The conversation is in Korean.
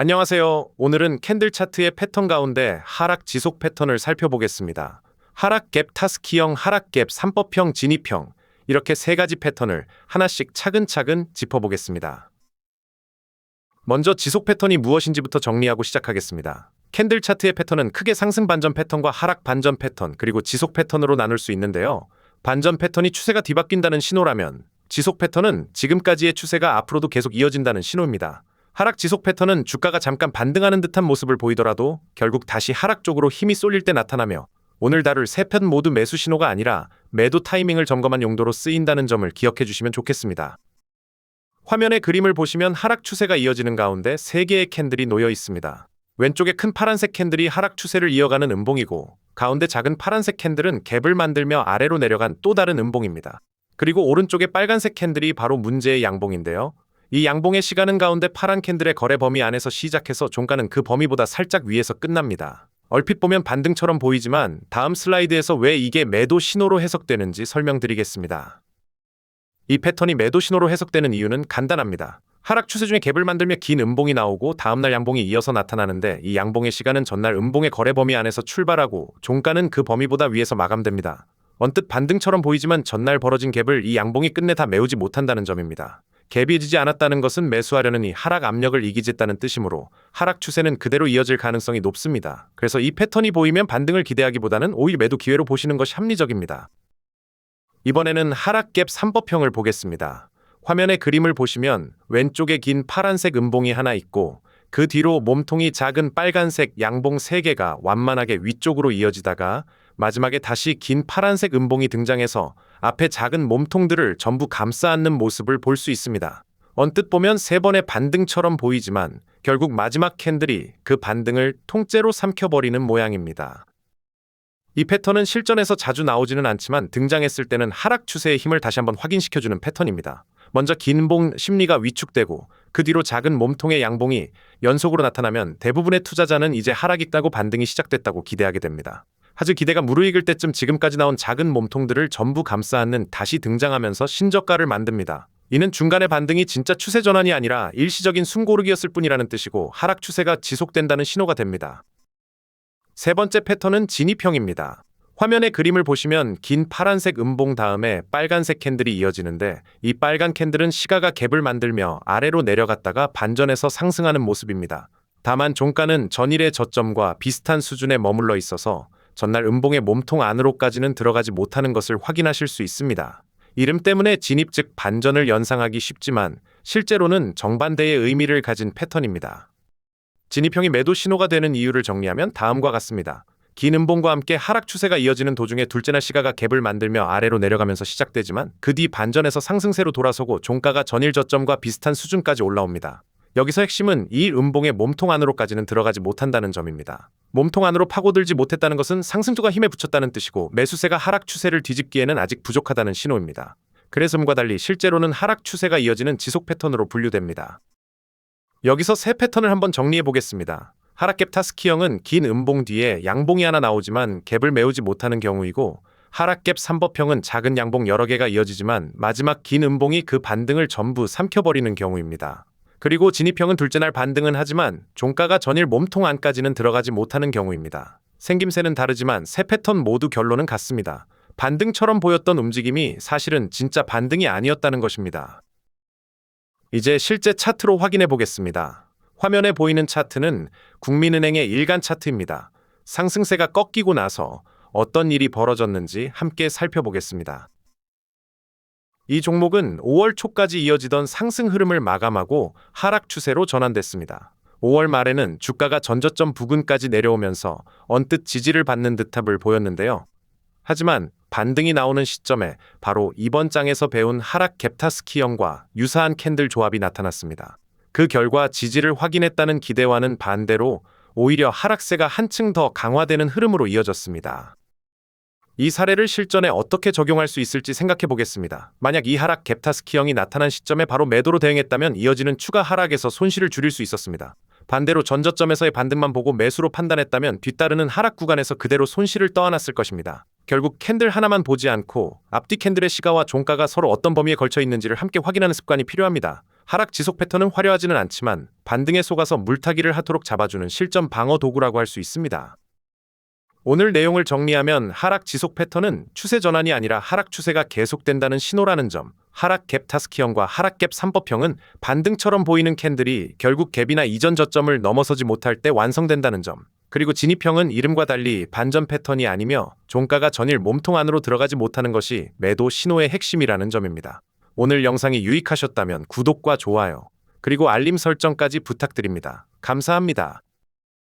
안녕하세요. 오늘은 캔들 차트의 패턴 가운데 하락 지속 패턴을 살펴보겠습니다. 하락 갭 타스키형, 하락 갭 3법형, 진입형 이렇게 세 가지 패턴을 하나씩 차근차근 짚어보겠습니다. 먼저 지속 패턴이 무엇인지부터 정리하고 시작하겠습니다. 캔들 차트의 패턴은 크게 상승 반전 패턴과 하락 반전 패턴 그리고 지속 패턴으로 나눌 수 있는데요. 반전 패턴이 추세가 뒤바뀐다는 신호라면 지속 패턴은 지금까지의 추세가 앞으로도 계속 이어진다는 신호입니다. 하락 지속 패턴은 주가가 잠깐 반등하는 듯한 모습을 보이더라도 결국 다시 하락 쪽으로 힘이 쏠릴 때 나타나며 오늘 다룰 세 편 모두 매수 신호가 아니라 매도 타이밍을 점검한 용도로 쓰인다는 점을 기억해 주시면 좋겠습니다. 화면의 그림을 보시면 하락 추세가 이어지는 가운데 세 개의 캔들이 놓여 있습니다. 왼쪽에 큰 파란색 캔들이 하락 추세를 이어가는 음봉이고 가운데 작은 파란색 캔들은 갭을 만들며 아래로 내려간 또 다른 음봉입니다. 그리고 오른쪽에 빨간색 캔들이 바로 문제의 양봉인데요. 이 양봉의 시간은 가운데 파란 캔들의 거래 범위 안에서 시작해서 종가는 그 범위보다 살짝 위에서 끝납니다. 얼핏 보면 반등처럼 보이지만 다음 슬라이드에서 왜 이게 매도 신호로 해석되는지 설명드리겠습니다. 이 패턴이 매도 신호로 해석되는 이유는 간단합니다. 하락 추세 중에 갭을 만들며 긴 음봉이 나오고 다음날 양봉이 이어서 나타나는데 이 양봉의 시간은 전날 음봉의 거래 범위 안에서 출발하고 종가는 그 범위보다 위에서 마감됩니다. 언뜻 반등처럼 보이지만 전날 벌어진 갭을 이 양봉이 끝내 다 메우지 못한다는 점입니다. 갭이 지지 않았다는 것은 매수하려는 이 하락 압력을 이기겠다는 뜻이므로 하락 추세는 그대로 이어질 가능성이 높습니다. 그래서 이 패턴이 보이면 반등을 기대하기보다는 오히려 매도 기회로 보시는 것이 합리적입니다. 이번에는 하락 갭 3법형을 보겠습니다. 화면의 그림을 보시면 왼쪽에 긴 파란색 음봉이 하나 있고 그 뒤로 몸통이 작은 빨간색 양봉 3개가 완만하게 위쪽으로 이어지다가 마지막에 다시 긴 파란색 음봉이 등장해서 앞에 작은 몸통들을 전부 감싸 안는 모습을 볼 수 있습니다. 언뜻 보면 3번의 반등처럼 보이지만 결국 마지막 캔들이 그 반등을 통째로 삼켜버리는 모양입니다. 이 패턴은 실전에서 자주 나오지는 않지만 등장했을 때는 하락 추세의 힘을 다시 한번 확인시켜주는 패턴입니다. 먼저 긴 봉 심리가 위축되고 그 뒤로 작은 몸통의 양봉이 연속으로 나타나면 대부분의 투자자는 이제 하락이 있다고 반등이 시작됐다고 기대하게 됩니다. 하지만 기대가 무르익을 때쯤 지금까지 나온 작은 몸통들을 전부 감싸 안는 다시 등장하면서 신저가를 만듭니다. 이는 중간의 반등이 진짜 추세 전환이 아니라 일시적인 숨고르기였을 뿐이라는 뜻이고 하락 추세가 지속된다는 신호가 됩니다. 세 번째 패턴은 진입형입니다. 화면의 그림을 보시면 긴 파란색 음봉 다음에 빨간색 캔들이 이어지는데 이 빨간 캔들은 시가가 갭을 만들며 아래로 내려갔다가 반전해서 상승하는 모습입니다. 다만 종가는 전일의 저점과 비슷한 수준에 머물러 있어서 전날 음봉의 몸통 안으로까지는 들어가지 못하는 것을 확인하실 수 있습니다. 이름 때문에 진입 즉 반전을 연상하기 쉽지만 실제로는 정반대의 의미를 가진 패턴입니다. 진입형이 매도 신호가 되는 이유를 정리하면 다음과 같습니다. 긴 음봉과 함께 하락 추세가 이어지는 도중에 둘째 날 시가가 갭을 만들며 아래로 내려가면서 시작되지만 그 뒤 반전에서 상승세로 돌아서고 종가가 전일 저점과 비슷한 수준까지 올라옵니다. 여기서 핵심은 이 음봉의 몸통 안으로까지는 들어가지 못한다는 점입니다. 몸통 안으로 파고들지 못했다는 것은 상승주가 힘에 붙였다는 뜻이고 매수세가 하락 추세를 뒤집기에는 아직 부족하다는 신호입니다. 그래서 음과 달리 실제로는 하락 추세가 이어지는 지속 패턴으로 분류됩니다. 여기서 세 패턴을 한번 정리해 보겠습니다. 하락 갭 타스키형은 긴 음봉 뒤에 양봉이 하나 나오지만 갭을 메우지 못하는 경우이고 하락 갭 3법형은 작은 양봉 여러 개가 이어지지만 마지막 긴 음봉이 그 반등을 전부 삼켜버리는 경우입니다. 그리고 진입형은 둘째 날 반등은 하지만 종가가 전일 몸통 안까지는 들어가지 못하는 경우입니다. 생김새는 다르지만 세 패턴 모두 결론은 같습니다. 반등처럼 보였던 움직임이 사실은 진짜 반등이 아니었다는 것입니다. 이제 실제 차트로 확인해 보겠습니다. 화면에 보이는 차트는 국민은행의 일간 차트입니다. 상승세가 꺾이고 나서 어떤 일이 벌어졌는지 함께 살펴보겠습니다. 이 종목은 5월 초까지 이어지던 상승 흐름을 마감하고 하락 추세로 전환됐습니다. 5월 말에는 주가가 전저점 부근까지 내려오면서 언뜻 지지를 받는 듯합을 보였는데요. 하지만 반등이 나오는 시점에 바로 이번 장에서 배운 하락 갭 타스키형과 유사한 캔들 조합이 나타났습니다. 그 결과 지지를 확인했다는 기대와는 반대로 오히려 하락세가 한층 더 강화되는 흐름으로 이어졌습니다. 이 사례를 실전에 어떻게 적용할 수 있을지 생각해 보겠습니다. 만약 이 하락 갭 타스키형이 나타난 시점에 바로 매도로 대응했다면 이어지는 추가 하락에서 손실을 줄일 수 있었습니다. 반대로 전저점에서의 반등만 보고 매수로 판단했다면 뒤따르는 하락 구간에서 그대로 손실을 떠안았을 것입니다. 결국 캔들 하나만 보지 않고 앞뒤 캔들의 시가와 종가가 서로 어떤 범위에 걸쳐 있는지를 함께 확인하는 습관이 필요합니다. 하락 지속 패턴은 화려하지는 않지만 반등에 속아서 물타기를 하도록 잡아주는 실전 방어 도구라고 할 수 있습니다. 오늘 내용을 정리하면 하락 지속 패턴은 추세 전환이 아니라 하락 추세가 계속된다는 신호라는 점, 하락 갭 타스키형과 하락 갭 3법형은 반등처럼 보이는 캔들이 결국 갭이나 이전 저점을 넘어서지 못할 때 완성된다는 점, 그리고 진입형은 이름과 달리 반전 패턴이 아니며 종가가 전일 몸통 안으로 들어가지 못하는 것이 매도 신호의 핵심이라는 점입니다. 오늘 영상이 유익하셨다면 구독과 좋아요, 그리고 알림 설정까지 부탁드립니다. 감사합니다.